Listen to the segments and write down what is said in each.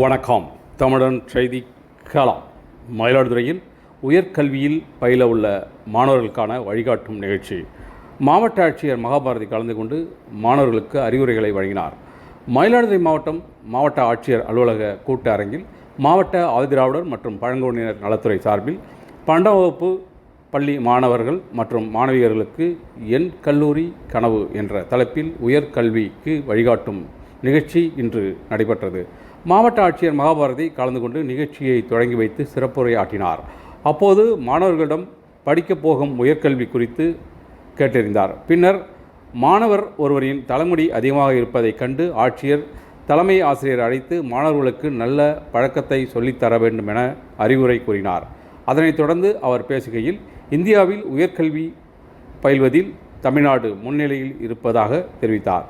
வணக்கம். தமிழன் செய்தி களம். மயிலாடுதுறையில் உயர்கல்வியில் பயில உள்ள மாணவர்களுக்கான வழிகாட்டும் நிகழ்ச்சி. மாவட்ட ஆட்சியர் மகாபாரதி கலந்து கொண்டு மாணவர்களுக்கு அறிவுரைகளை வழங்கினார். மயிலாடுதுறை மாவட்ட ஆட்சியர் அலுவலக கூட்ட அரங்கில் மாவட்ட ஆதிதிராவிடர் மற்றும் பழங்குடியினர் நலத்துறை சார்பில் 12ஆம் வகுப்பு பள்ளி மாணவர்கள் மற்றும் மாணவியர்களுக்கு என் கல்லூரி கனவு என்ற தலைப்பில் உயர்கல்விக்கு வழிகாட்டும் நிகழ்ச்சி இன்று நடைபெற்றது. மாவட்ட ஆட்சியர் மகாபாரதி கலந்து கொண்டு நிகழ்ச்சியை தொடங்கி வைத்து சிறப்புரை ஆற்றினார். அப்போது மாணவர்களிடம் படிக்கப் போகும் உயர்கல்வி குறித்து கேட்டறிந்தார். பின்னர் மாணவர் ஒருவரின் தலைமுடி அதிகமாக இருப்பதைக் கண்டு ஆட்சியர் தலைமை ஆசிரியர் அழைத்து மாணவர்களுக்கு நல்ல பழக்கத்தை சொல்லித்தர வேண்டும் என அறிவுரை கூறினார். அதனைத் தொடர்ந்து அவர் பேசுகையில், இந்தியாவில் உயர்கல்வி பயில்வதில் தமிழ்நாடு முன்னிலையில் இருப்பதாக தெரிவித்தார்.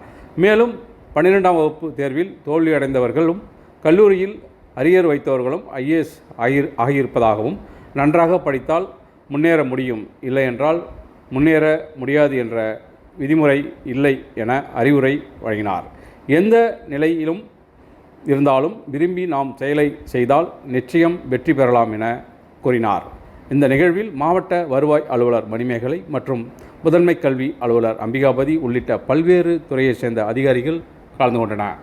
மேலும் 12ஆம் வகுப்பு தேர்வில் தோல்வியடைந்தவர்களும் கல்லூரியில் அரியர் வைத்தவர்களும் IAS ஆகியிருப்பதாகவும், நன்றாக படித்தால் முன்னேற முடியும், இல்லை என்றால் முன்னேற முடியாது என்ற விதிமுறை இல்லை என அறிவுரை வழங்கினார். எந்த நிலையிலும் இருந்தாலும் விரும்பி நாம் செயலை செய்தால் நிச்சயம் வெற்றி பெறலாம் என கூறினார். இந்த நிகழ்வில் மாவட்ட வருவாய் அலுவலர் மணிமேகலை மற்றும் முதன்மை கல்வி அலுவலர் அம்பிகாபதி உள்ளிட்ட பல்வேறு துறையைச் சேர்ந்த அதிகாரிகள் கலந்து கொண்டனர்.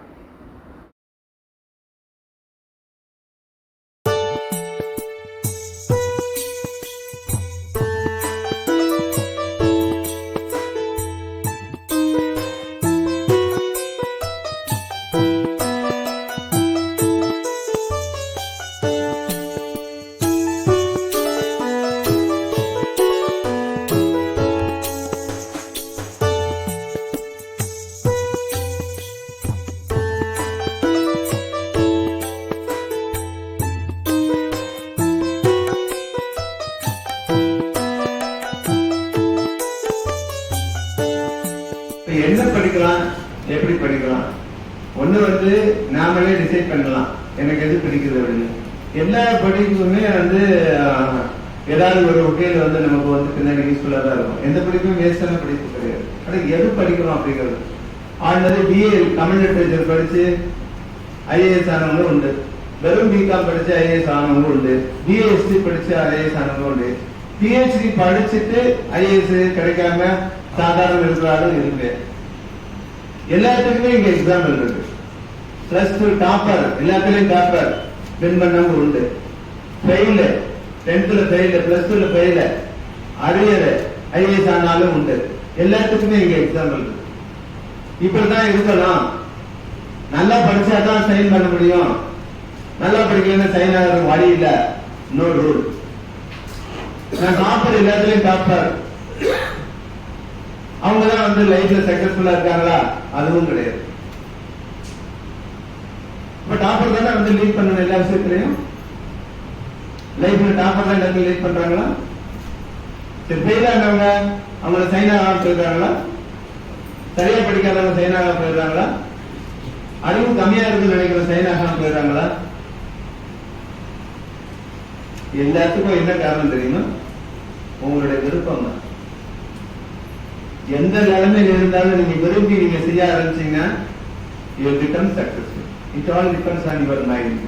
என்ன படிக்கலாம், எப்படி படிக்கலாம், ஒண்ணு நாமளே டிசைட் பண்ணலாம் எனக்கு எது பிடிக்குது அப்படின்னு. எல்லா படிப்புமே ஏதாவது ஒரு வகையில நமக்கு பின்னாடி யூஸ்ஃபுல்லா தான் இருக்கும். எந்த படிப்பும் வேஸ்டான படிப்பு கிடையாது. ஆனா எது படிக்கணும் அப்படிங்கிறது. ஆல்ரெடி BA தமிழ் லிட்டரேச்சர் படிச்சு IAS ஆனவங்க உண்டு, வெறும் BCom படிச்சு IAS ஆனவங்க உண்டு, BSc படிச்சு IAS ஆனவங்க உண்டு, PhD படிச்சுட்டு IAS கிடைக்காம சாதாரண இருக்கிறாரும் இருக்கு. எல்லாத்துக்குமே இங்க எக்ஸாம்பிள் இருக்கு. +2 டாப்பர், எல்லாத்துலயும் டாப்பர் வின் பண்ணவங்க உண்டு, fail 10th fail, +2 fail, arrear IAS ஆனாலும் உண்டு. எல்லாத்துக்குமே இங்க எக்ஸாம்பிள் இருக்கு. இப்படிதான் இருக்கலாம். நல்லா படிச்சாதான் சைன் பண்ண முடியும், நல்லா படிக்கலன்னா சைன் ஆகிற வழி இல்ல, நோ ரூல். நான் டாப்பர், எல்லாத்துலயும் டாப்பர், அவங்கதான் லைஃப்ல சக்சஸ்ஃபுல்லா இருக்காங்களா? அதுவும் கிடையாது. இப்ப டாப்பர் தானே லீட் பண்ணணும் எல்லா விஷயத்திலையும். லைஃப்ல டாப்பர் தான் எல்லாத்தையும் லீட் பண்றாங்களா? சரி, ஃபெயில் ஆனவங்க அவங்கள சைன் ஆகாம போயிடுறாங்களா? சரியா படிக்காதவங்க சைன் ஆகாம போயிடுறாங்களா? அறிவு கம்மியா இருக்குன்னு நினைக்கிற சைன் ஆகாம போயிடுறாங்களா? எல்லாத்துக்கும் என்ன காரணம் தெரியுமா? உங்களுடைய விருப்பம் தான். எந்த நிலைமையில் இருந்தாலும் நீங்க விரும்பி நீங்க செய்ய ஆரம்பிச்சீங்கன்னா you will become successful. It all depends on your mind.